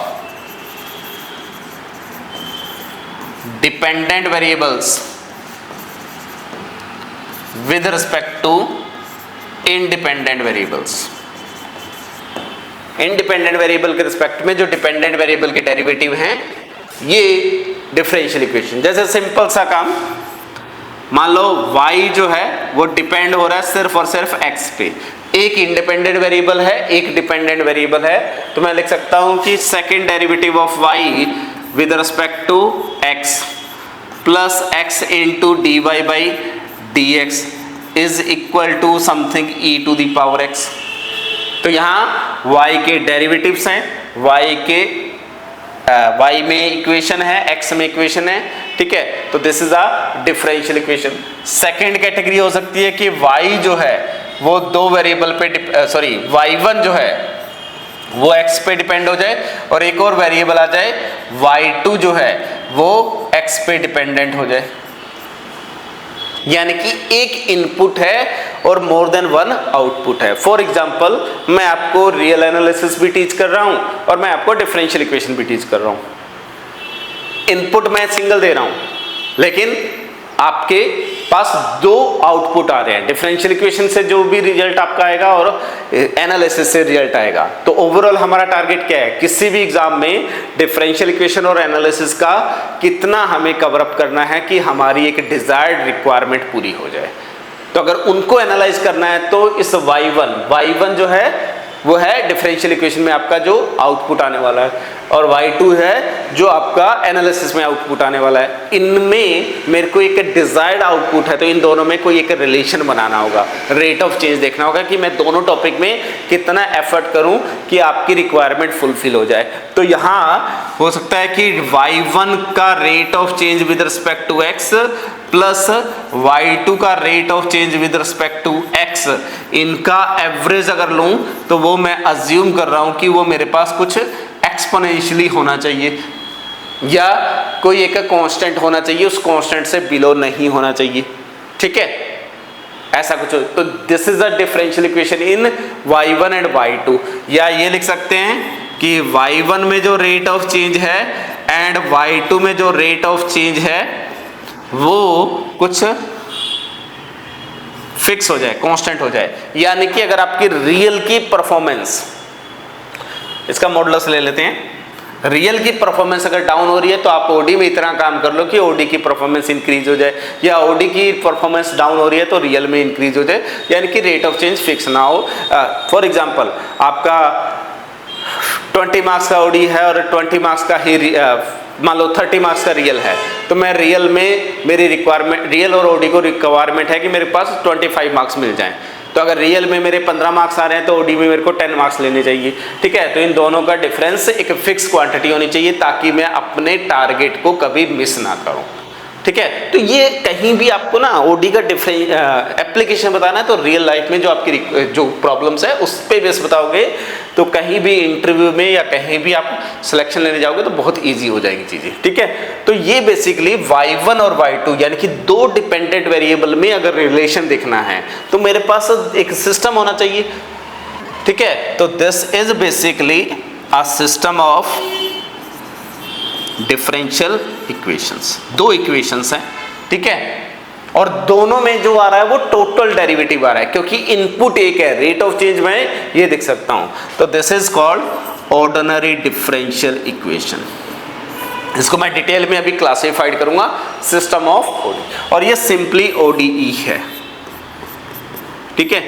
dependent variables with respect to independent variables. Independent variable के respect में जो dependent variable के डेरिवेटिव हैं, ये डिफरेंशियल इक्वेशन। जैसे सिंपल सा काम, मान लो y जो है वो डिपेंड हो रहा है सिर्फ और सिर्फ x पे, एक इंडिपेंडेंट वेरिएबल है, एक डिपेंडेंट वेरिएबल है, तो मैं लिख सकता हूं कि second derivative of y with respect to x plus x into d y by d x is equal to something e to the power x। तो यहाँ y के डेरिवेटिव्स हैं, y में इक्वेशन है, x में इक्वेशन है, ठीक है, तो this is a differential equation. Second category हो सकती है कि y जो है वो दो वेरिएबल पे y1 जो है वो x पे डिपेंड हो जाए और एक और वेरिएबल आ जाए y2 जो है वो x पे डिपेंडेंट हो जाए, यानी कि एक इनपुट है और मोर देन वन आउटपुट है। फॉर एग्जाम्पल, मैं आपको रियल एनालिसिस भी टीच कर रहा हूं और मैं आपको डिफरेंशियल इक्वेशन भी टीच कर रहा हूं। इनपुट मैं सिंगल दे रहा हूं लेकिन आपके पास दो आउटपुट आ रहे हैं, डिफरेंशियल इक्वेशन से जो भी रिजल्ट आपका आएगा और एनालिसिस से रिजल्ट आएगा। तो ओवरऑल हमारा टारगेट क्या है? किसी भी एग्जाम में डिफरेंशियल इक्वेशन और एनालिसिस का कितना हमें कवर अप करना है कि हमारी एक डिजायर्ड रिक्वायरमेंट पूरी हो जाए। तो अगर उनको एनालाइज करना है तो इस y1 जो है वो है डिफरेंशियल इक्वेशन में आपका जो आउटपुट आने वाला है, और y2 है जो आपका एनालिसिस में आउटपुट आने वाला है। इनमें मेरे को एक डिजायर्ड आउटपुट है, तो इन दोनों में कोई एक रिलेशन बनाना होगा, रेट ऑफ चेंज देखना होगा कि मैं दोनों टॉपिक में कितना एफर्ट करूं कि आपकी रिक्वायरमेंट फुलफिल हो जाए। तो यहाँ हो सकता है कि y1 का rate of change with respect to x plus y2 का rate of change with respect to x, इनका एवरेज अगर लूं तो वो मैं अज्यूम कर रहा हूं कि वो मेरे पास कुछ एक्सपोनेंशियली होना चाहिए या कोई एक कांस्टेंट होना चाहिए, उस कांस्टेंट से बिलो नहीं होना चाहिए, ठीक है, ऐसा कुछ। तो this is a differential equation in y1 and y2। या ये लिख सकते हैं कि y1 में जो रेट ऑफ चेंज है एंड y2 में जो रेट ऑफ चेंज है वो कुछ फिक्स हो जाए, कांस्टेंट हो जाए। यानी कि अगर आपकी रियल की परफॉर्मेंस, इसका मॉडुलस ले लेते हैं, रियल की परफॉर्मेंस अगर डाउन हो रही है तो आप ओडी में इतना काम कर लो कि ओडी की परफॉर्मेंस इंक्रीज हो जाए, या ओडी की परफॉर्मेंस डाउन हो रही है तो रियल में इंक्रीज हो जाए, यानी कि रेट ऑफ चेंज फिक्स ना हो। फॉर एग्जांपल, आपका 20 मार्क्स का ओडी है और 20 मार्क्स का ही मान लो 30 मार्क्स का रियल है, तो मैं रियल में मेरी रिक्वायरमेंट, रियल और ओडी को रिक्वायरमेंट है कि मेरे पास 25 मार्क्स मिल जाएं। तो अगर रियल में मेरे 15 मार्क्स आ रहे हैं तो ओडी में मेरे को 10 मार्क्स लेने चाहिए, ठीक है। तो इन दोनों का डिफरेंस एक फिक्स क्वांटिटी होनी चाहिए ताकि मैं अपने टारगेट को कभी मिस ना करूं, ठीक है। तो ये कहीं भी आपको ना ओडी का एप्लीकेशन बताना है तो रियल लाइफ में जो आपकी जो प्रॉब्लम्स है उस पर बेस बताओगे तो कहीं भी इंटरव्यू में या कहीं भी आप सिलेक्शन लेने जाओगे तो बहुत इजी हो जाएगी चीज़ें, ठीक है। तो ये बेसिकली y1 और y2 यानी कि दो डिपेंडेंट वेरिएबल में अगर रिलेशन देखना है तो मेरे पास एक सिस्टम होना चाहिए, ठीक है। तो this is basically a system of differential equations. दो इक्वेशंस हैं, ठीक है, और दोनों में जो आ रहा है वो टोटल डेरिवेटिव आ रहा है क्योंकि इनपुट एक है, रेट ऑफ चेंज मैं ये देख सकता हूं। तो this is called ordinary differential equation. इसको मैं डिटेल में अभी क्लासिफाइड करूंगा, सिस्टम ऑफ ओडी, और ये सिंपली ओडीई है, ठीक है।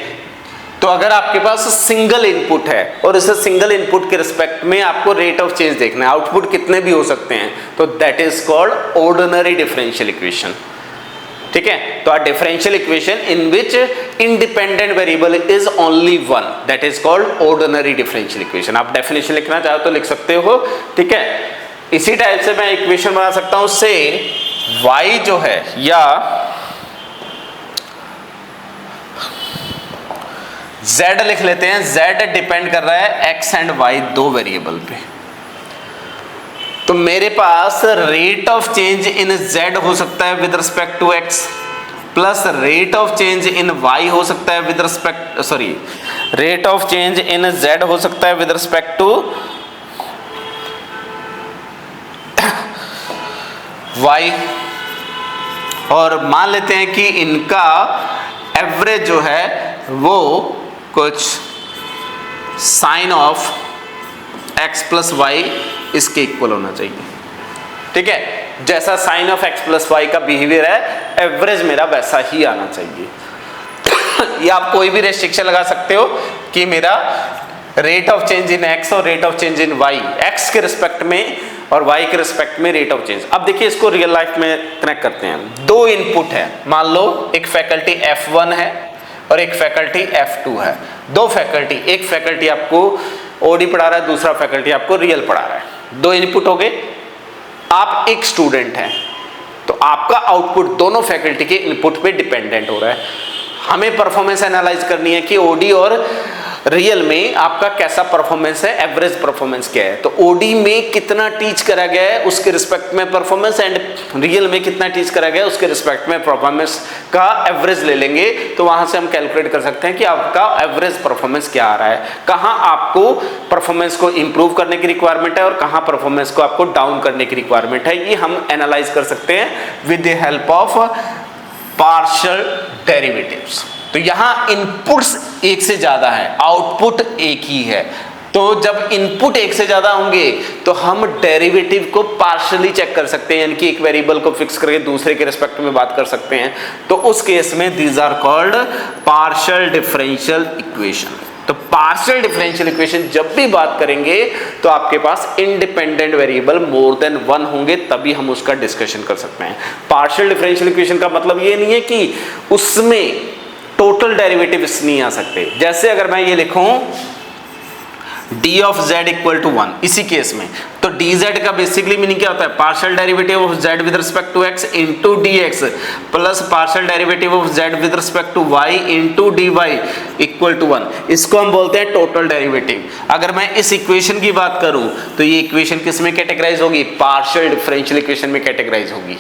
तो अगर आपके पास सिंगल इनपुट है और इस सिंगल इनपुट के रिस्पेक्ट में आपको रेट ऑफ चेंज देखना है, आउटपुट कितने भी हो सकते हैं, तो that is called ordinary differential equation, ठीक है, तो a differential equation in which independent variable is only one, that is called ordinary differential equation. आप definition लिखना चाहो तो लिख सकते हो, ठीक है। इसी टाइप से मैं इक्वेशन बना सकता हूं, से y जो है या z लिख लेते हैं, z डिपेंड कर रहा है x एंड y दो वेरिएबल पे। तो मेरे पास rate of change in z हो सकता है with respect to x plus rate of change in y हो सकता है with respect, sorry, rate of change in z हो सकता है विद रिस्पेक्ट टू y, और मान लेते हैं कि इनका एवरेज जो है वो कुछ sine of x plus y इसके इक्वल होना चाहिए, ठीक है। जैसा sine of x plus y का बिहेवियर है, एवरेज मेरा वैसा ही आना चाहिए। या आप कोई भी रेस्ट्रिक्शन लगा सकते हो कि मेरा rate of change in x और rate of change in y, x के रिस्पेक्ट में और y के रिस्पेक्ट में रेट ऑफ चेंज। अब देखिए इसको रियल लाइफ में कनेक्ट करते हैं। दो इनपुट है, मान लो एक फैकल्टी F1 है और एक फैकल्टी F2 है। दो फैकल्टी, एक फैकल्टी आपको ओडी पढ़ा रहा है, दूसरा फैकल्टी आपको रियल पढ़ा रहा है। दो इनपुट हो गए, आप एक स्टूडेंट हैं, तो आपका आउटपुट दोनों फैकल्टी के इनपुट पे डिपेंडेंट हो रहा है। हमें परफॉर्मेंस एनालाइज करनी है कि ओडी और रियल में आपका कैसा परफॉर्मेंस है, एवरेज परफॉर्मेंस क्या है। तो ओडी में कितना टीच करा गया है उसके रिस्पेक्ट में परफॉर्मेंस, एंड रियल में कितना टीच करा गया है उसके रिस्पेक्ट में परफॉर्मेंस का एवरेज ले लेंगे। तो वहां से हम कैलकुलेट कर सकते हैं कि आपका एवरेज परफॉर्मेंस क्या आ रहा है, कहाँ आपको परफॉर्मेंस को इंप्रूव करने की रिक्वायरमेंट है और कहाँ परफॉर्मेंस को आपको डाउन करने की रिक्वायरमेंट है। ये हम एनालाइज कर सकते हैं with the help of partial derivatives. तो यहां इनपुट्स एक से ज्यादा है, आउटपुट एक ही है। तो जब इनपुट एक से ज्यादा होंगे तो हम डेरिवेटिव को पार्शियली चेक कर सकते हैं, यानी कि एक वेरिएबल को फिक्स करके दूसरे के रिस्पेक्ट में बात कर सकते हैं। तो उस केस में these are called partial differential equation. तो पार्शियल डिफरेंशियल इक्वेशन जब भी बात करेंगे तो आपके पास independent variable more than one होंगे, तभी हम उसका डिस्कशन कर सकते हैं। पार्शियल डिफरेंशियल इक्वेशन का मतलब ये नहीं है कि उसमें टोटल डेरिवेटिव्स नहीं आ सकते। जैसे अगर मैं ये लिखूं d of z equal to 1, इसी केस में तो dz का बेसिकली मीनिंग क्या होता है, partial derivative of z with respect to x into dx plus partial derivative of z with respect to y into dy equal to 1। इसको हम बोलते हैं टोटल डेरिवेटिव। अगर मैं इस इक्वेशन की बात करूं तो ये इक्वेशन किस में कैटेगराइज होगी, पार्शियल डिफरेंशियल इक्वेशन में कैटेगराइज होगी,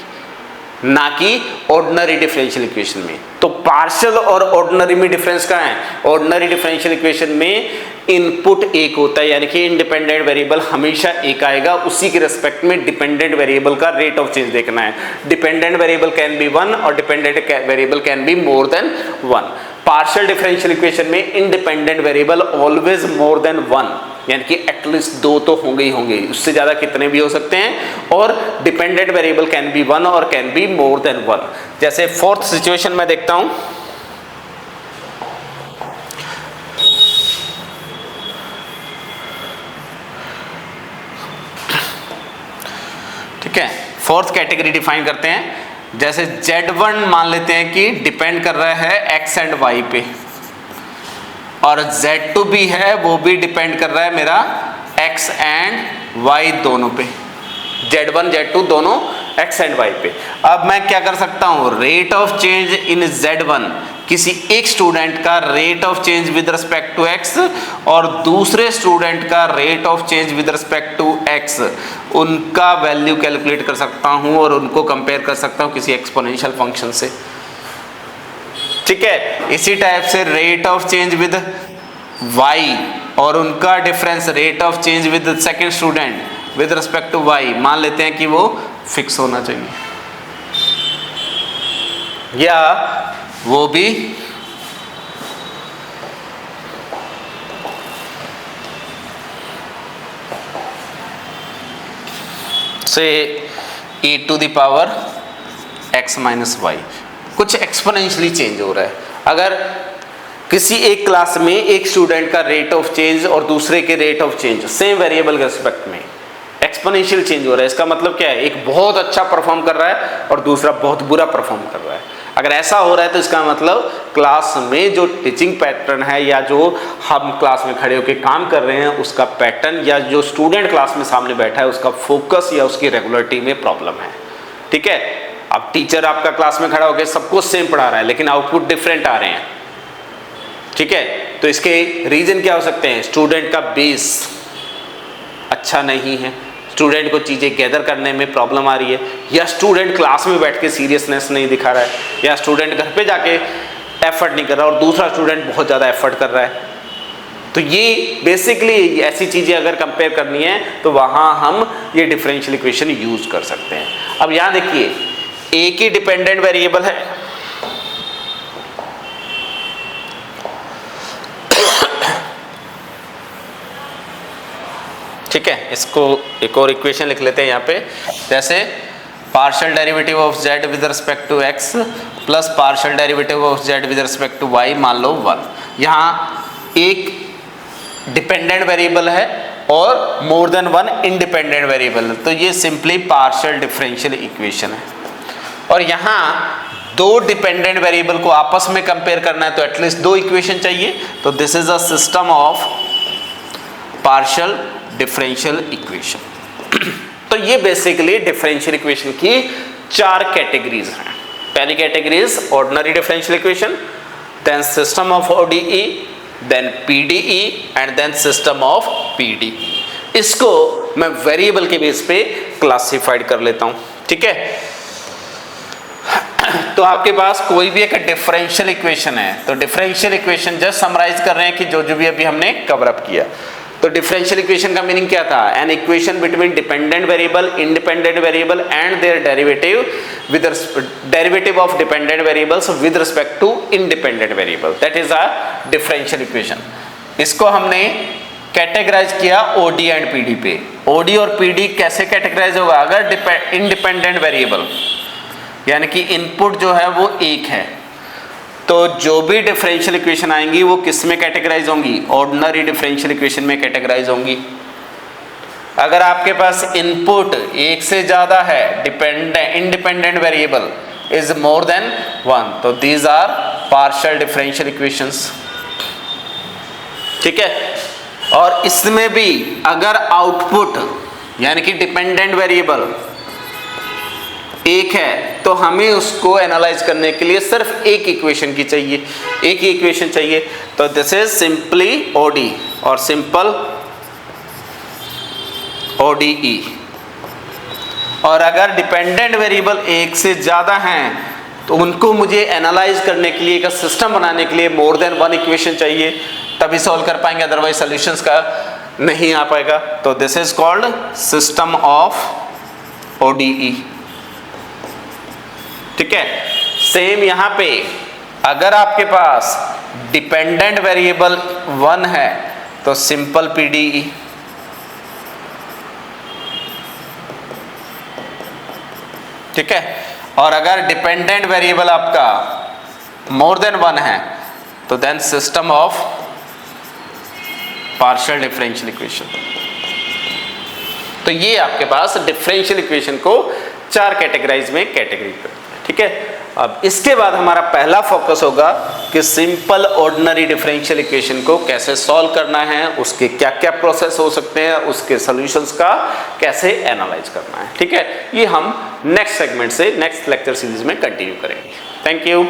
ना कि ऑर्डिनरी डिफरेंशियल इक्वेशन में। तो पार्शियल और ऑर्डिनरी में डिफरेंस क्या है, ऑर्डिनरी डिफरेंशियल इक्वेशन में इनपुट एक होता है, यानी कि इंडिपेंडेंट वेरिएबल हमेशा एक आएगा, उसी के रिस्पेक्ट में डिपेंडेंट वेरिएबल का रेट ऑफ चेंज देखना है। Dependent variable can be one और dependent variable can be more than one. Partial differential equation में independent variable always more than one, यानी कि एटलीस्ट दो तो होंगे ही होंगे, उससे ज्यादा कितने भी हो सकते हैं। और dependent variable can be one और can be more than one. जैसे फोर्थ सिचुएशन में देखता हूं, ठीक है, फोर्थ कैटेगरी डिफाइन करते हैं। जैसे Z1 मान लेते हैं कि डिपेंड कर रहा है x एंड y पे, और Z2 भी है, वो भी डिपेंड कर रहा है मेरा x एंड y दोनों पे। Z1 Z2 दोनों x एंड y पे। अब मैं क्या कर सकता हूँ, rate of change in Z1, किसी एक स्टूडेंट का rate of change with respect to x और दूसरे स्टूडेंट का rate of change with respect to x, उनका वैल्यू कैलकुलेट कर सकता हूँ और उनको कंपेयर कर सकता हूँ किसी एक्सपोनेंशियल फंक्शन से, ठीक है। इसी टाइप से rate of change with y और उनका difference rate of change with second student with respect to y, मान लेते हैं कि वो फिक्स होना चाहिए, या वो भी से e to the power x minus y, कुछ एक्सपोनेंशियली चेंज हो रहा है। अगर किसी एक क्लास में एक स्टूडेंट का रेट ऑफ चेंज और दूसरे के rate of change same variable के रिस्पेक्ट में एक्सपोनेंशियल चेंज हो रहा है, इसका मतलब क्या है, एक बहुत अच्छा परफॉर्म कर रहा है और दूसरा बहुत बुरा परफॉर्म कर रहा है। अगर ऐसा हो रहा है तो इसका मतलब क्लास में जो टीचिंग पैटर्न है या जो हम क्लास में खड़े होकर काम कर रहे हैं उसका पैटर्न या जो स्टूडेंट क्लास में सामने बैठा है उसका फोकस या उसकी रेगुलरिटी में प्रॉब्लम है। ठीक है, अब टीचर आपका क्लास में खड़ा होकर सबको सेम पढ़ा रहा है लेकिन आउटपुट डिफरेंट आ रहे हैं। ठीक है, तो इसके रीजन क्या हो सकते हैं? स्टूडेंट का बेस अच्छा नहीं है, स्टूडेंट को चीज़ें गैदर करने में प्रॉब्लम आ रही है, या स्टूडेंट क्लास में बैठ के सीरियसनेस नहीं दिखा रहा है, या स्टूडेंट घर पे जाके एफर्ट नहीं कर रहा और दूसरा स्टूडेंट बहुत ज़्यादा एफर्ट कर रहा है। तो ये बेसिकली ऐसी चीज़ें अगर कंपेयर करनी है तो वहाँ हम ये डिफरेंशियल इक्वेशन यूज़ कर सकते हैं। अब यहाँ देखिए, एक ही डिपेंडेंट वेरिएबल है, ठीक है, इसको एक और इक्वेशन लिख लेते हैं यहाँ पे, जैसे partial derivative of z with respect to x plus partial derivative of z with respect to y, मान लो 1। यहाँ एक डिपेंडेंट वेरिएबल है और मोर देन वन इंडिपेंडेंट वेरिएबल है, तो ये सिंपली पार्शियल डिफरेंशियल इक्वेशन है। और यहाँ दो डिपेंडेंट वेरिएबल को आपस में कंपेयर करना है तो एटलीस्ट दो इक्वेशन चाहिए, तो this is a system of partial differential equation. तो ये बेसिकली डिफरेंशियल इक्वेशन की चार कैटेगरीज हैं। पहली category is ordinary differential equation, then system of ODE, then PDE and then system of PDE। इसको मैं वेरिएबल के बेस पे क्लासिफाइड कर लेता हूं। ठीक है, तो आपके पास कोई भी एक डिफरेंशियल इक्वेशन है, तो डिफरेंशियल इक्वेशन जस्ट समराइज कर रहे हैं कि जो जो भी अभी हमने कवर अप किया। तो डिफरेंशियल इक्वेशन का मीनिंग क्या था? An equation between dependent variable, independent variable and their derivative with derivative of dependent variables with respect to independent variable, that is a differential equation. इसको हमने कैटेगराइज किया OD and PD पे। OD और PD कैसे categorize होगा? अगर independent variable यानी कि इनपुट जो है वो एक है, तो जो भी डिफरेंशियल इक्वेशन आएंगी वो किस में कैटेगराइज होंगी? ऑर्डिनरी डिफरेंशियल इक्वेशन में कैटेगराइज होंगी। अगर आपके पास इनपुट एक से ज्यादा है, independent variable is more than one, तो these are partial differential equations. ठीक है, और इसमें भी अगर आउटपुट यानी कि डिपेंडेंट वेरिएबल एक है तो हमें उसको एनालाइज करने के लिए सिर्फ एक इक्वेशन की चाहिए, एक ही इक्वेशन चाहिए, तो दिस इज सिंपली OD और सिंपल ODE। और अगर डिपेंडेंट वेरिएबल एक से ज्यादा हैं तो उनको मुझे एनालाइज करने के लिए, एक सिस्टम बनाने के लिए मोर देन वन इक्वेशन चाहिए, तभी सॉल्व कर पाएंगे, अदरवाइज सॉल्यूशंस का नहीं आ पाएगा। तो this is called system of ODE। ठीक है, सेम यहां पे अगर आपके पास डिपेंडेंट वेरिएबल 1 है तो सिंपल PDE, ठीक है, और अगर डिपेंडेंट वेरिएबल आपका मोर देन 1 है तो then system of partial differential equation. तो ये आपके पास डिफरेंशियल इक्वेशन को चार कैटेगराइज में कैटेगरी करते हैं। ठीक है, अब इसके बाद हमारा पहला फोकस होगा कि सिंपल ऑर्डिनरी डिफरेंशियल इक्वेशन को कैसे सॉल्व करना है, उसके क्या क्या प्रोसेस हो सकते हैं, उसके सॉल्यूशंस का कैसे एनालाइज करना है। ठीक है, ये हम नेक्स्ट सेगमेंट से नेक्स्ट लेक्चर सीरीज में कंटिन्यू करेंगे। Thank you.